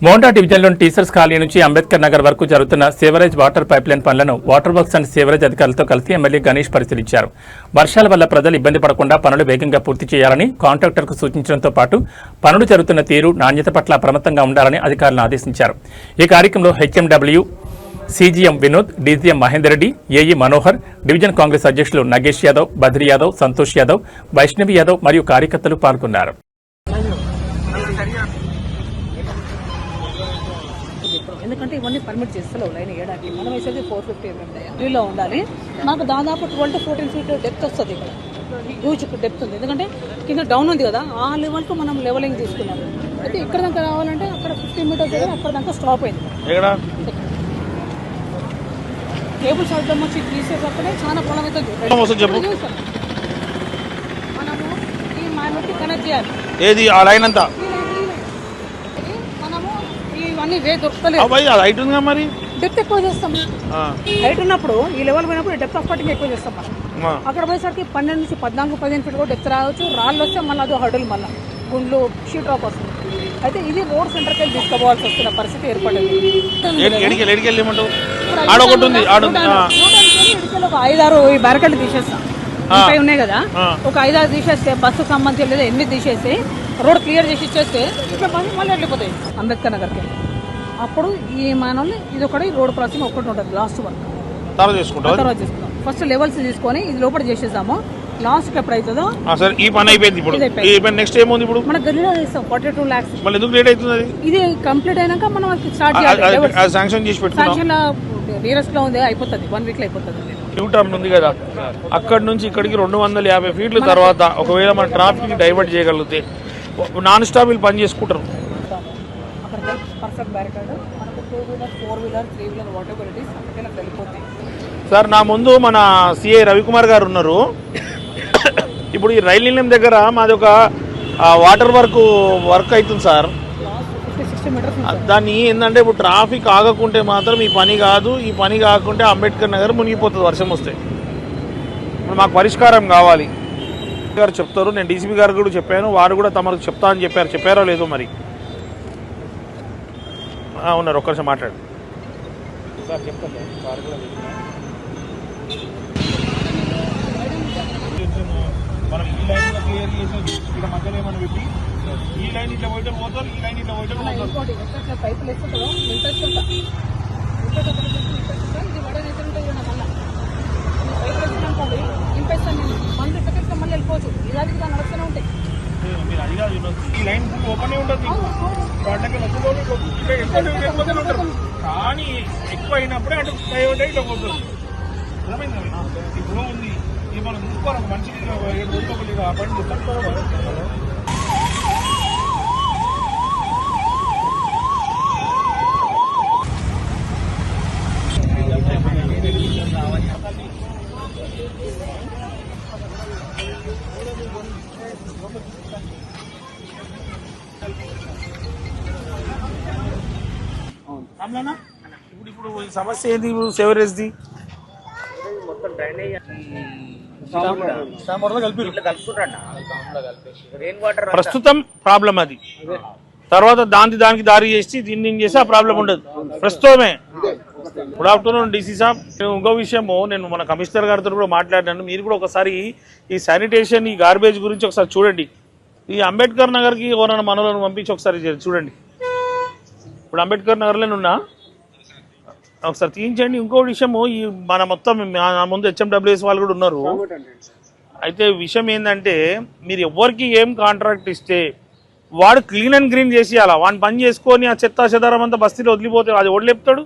మోండా డివిజన్లోని teachers colony నుంచి అంబేద్కర్ నగర్ వరకు జరుగుతున్న సేవరేజ్ వాటర్ పైప్లైన్ పనులను వాటర్ వర్క్స్ అండ్ సేవరేజ్ అధికారులతో కలిసి ఎమ్మెల్యే గణేష్ పరిశీలించారు. వర్షాల వల్ల ప్రజలు ఇబ్బంది పడకుండా పనులు వేగంగా పూర్తి చేయాలని కాంట్రాక్టర్కు సూచించడంతో పాటు పనులు జరుగుతున్న తీరు, నాణ్యత పట్ల అప్రమత్తంగా ఉండాలని అధికారులను ఆదేశించారు. ఈ కార్యక్రమంలో HMW CGM Vinod, DGM Mahender Reddy, AE Manohar, division Congress అధ్యక్షులు నగేష్ యాదవ్, బద్రీ యాదవ్, సంతోష్ యాదవ్, వైష్ణవి యాదవ్ మరియు కార్యకర్తలు పాల్గొన్నారు. ఎందుకంటే ఇవన్నీ పర్మిట్ చేస్తలేవు లైన్ వేయడానికి. మనం వేసేది 450 mm ఉండాలి. నాకు దాదాపు 12 to 14 feet డెప్త్ వస్తుంది. ఇక్కడ హ్యూజ్ డెప్త్ ఉంది, ఎందుకంటే కింద డౌన్ ఉంది కదా, ఆ లెవెల్కు మనం లెవెలింగ్ తీసుకున్నాము. అయితే ఇక్కడ దాకా రావాలంటే అక్కడ 15 meters దగ్గర అక్కడ దాకా స్టాప్ అయింది. కేబుల్స్ అడ్డం వచ్చి తీసేటప్పుడే చాలా పొలం అవుతుంది. మనము ఈ మైనకి కనెక్ట్ చేయాలి. ఏది ఆ లైన్ అంతా ఇవన్నీ వే దొరుకుతలేదు. మరి డెప్త్ ఎక్కువ చేస్తాం. హైట్ ఉన్నప్పుడు ఈ లెవెల్ పోయినప్పుడు డెప్త్ ఆఫ్ కటింగ్ ఎక్కువ చేస్తాం మనం. అక్కడ పోయేసరికి 12 నుంచి 14, 15 feet కూడా డెప్త్ రావచ్చు. రాళ్ళు వస్తే మళ్ళీ అదో హడులు, మళ్ళీ గుండ్లు షీట్ రాక్ వస్తుంది. అయితే ఇది రోడ్ సెంటర్కి వెళ్ళి తీసుకోవాల్సి వస్తున్న పరిస్థితి ఏర్పడింది. ఒక 5-6 ఈ బ్యారికేడ్లు తీసేస్తాం. ఇంకా ఉన్నాయి కదా, ఒక 5-6 తీసేస్తే బస్సుకు సంబంధించి లేదా 8 తీసేసి రోడ్ క్లియర్ చేసి ఇచ్చేస్తే ఇక్కడ మళ్ళీ వెళ్ళిపోతాయి అంబేద్కర్ నగర్కి. అప్పుడు ఈ మనల్ని ఇది ఒకటి రోడ్ క్రాసింగ్ ఒకటి ఉంటుంది. లాస్ట్ వర్క్ తర్వాత చేసుకుంటాం. ఫస్ట్ లెవెల్స్ తీసుకొని ఇది లోపల చేసేసాము. లాస్ట్ ఎప్పుడు అవుతుందో ఈ పని అయిపోయింది. ఇప్పుడు నెక్స్ట్ ఏముంది? ఇప్పుడు మన గల్లీలో చేస్తాం 42 lakhs. మళ్ళీ ఎందుకు లేట్ అవుతుంది? ఇది కంప్లీట్ అయినాక మనం స్టార్ట్ చేయాలి. శాంక్షన్ చేసి పెట్టుకున్నాం. నియరెస్ట్ లో ఉంది, అయిపోతుంది 1 week లో అయిపోతుంది. న్యూ టర్న్ ఉంది కదా, అక్కడ నుంచి ఇక్కడికి 250 feet తర్వాత ఒకవేళ మన ట్రాఫిక్ డైవర్ట్ చేయగలిగితే నాన్ స్టాప్ వీళ్ళు పని చేసుకుంటారు. సార్ నా ముందు మన సిఐ రవికుమార్ గారు ఉన్నారు. ఇప్పుడు ఈ రైలు నిలయం దగ్గర మాది ఒక వాటర్ వర్క్ అవుతుంది సార్. దాన్ని ఏంటంటే ఇప్పుడు ట్రాఫిక్ ఆగకుంటే మాత్రం ఈ పని కాదు. ఈ పని కాకుంటే అంబేద్కర్ నగర్ మునిగిపోతుంది వర్షం వస్తే. ఇప్పుడు మాకు పరిష్కారం కావాలి గారు చెప్తారు. నేను డీసీపీ గారు కూడా చెప్పాను, వారు కూడా తమకు చెప్తా అని చెప్పారు. చెప్పారో లేదో మరి. ఉన్నారు, ఒక్క నిమిషం మాట్లాడు సార్. చెప్తాను మనం ఈ లైన్ క్లియర్ చేసేది. ఇక్కడ మధ్యలో ఏమైనా పెట్టి ఈ లైన్ ఇట్లా పోయటం పోతారు, ఈ లైన్ ఇట్లా పోయటం పోతారు. పైపులు వేసుకుంటాం. మీరు అది కాదు, ఈ లైన్ ఫుల్ ఓపెన్ ఉంటుంది. వాళ్ళకి ఉంటారు కానీ ఎక్కువ అయినప్పుడే అటు డైవర్ట్ అయి ఇట్లా పోతుంది. అర్థమైంది? ఇప్పుడు ఉంది ఇది మనం చూసుకోవాలి. మనిషికి 7 రోజులు ఆ పని చేస్తాం. ఇప్పుడు సమస్య ఏంది? ఇప్పుడు సెవరేజ్ది ప్రస్తుతం ప్రాబ్లం అది. తర్వాత దానికి దారి చేసి దీన్ని చేసి ఆ ప్రాబ్లం ఉండదు ప్రస్తుతమే. గుడ్ ఆఫ్టర్నూన్ డీసీ సాబ్. ఇంకో విషయము నేను మన కమిషనర్ గారితో కూడా మాట్లాడినాను. మీరు కూడా ఒకసారి ఈ శానిటేషన్, ఈ గార్బేజ్ గురించి ఒకసారి చూడండి. ఈ అంబేద్కర్ నగర్కి ఎవరైనా మనలను పంపించి ఒకసారి చూడండి. ఇప్పుడు అంబేద్కర్ నగర్లోనే ఉన్నా, ఒకసారి తీయించండి. ఇంకో విషయము, ఈ మన మొత్తం ముందు హెచ్ఎండబ్ల్యూఎస్ వాళ్ళు కూడా ఉన్నారు. అయితే విషయం ఏంటంటే మీరు ఎవరికి ఏం కాంట్రాక్ట్ ఇస్తే వాడు క్లీన్ అండ్ గ్రీన్ చేసి అలా వాడిని పని చేసుకొని ఆ చెత్త చెదారం అంతా బస్తీలో వదిలిపోతే అది ఓడలేపుతాడు.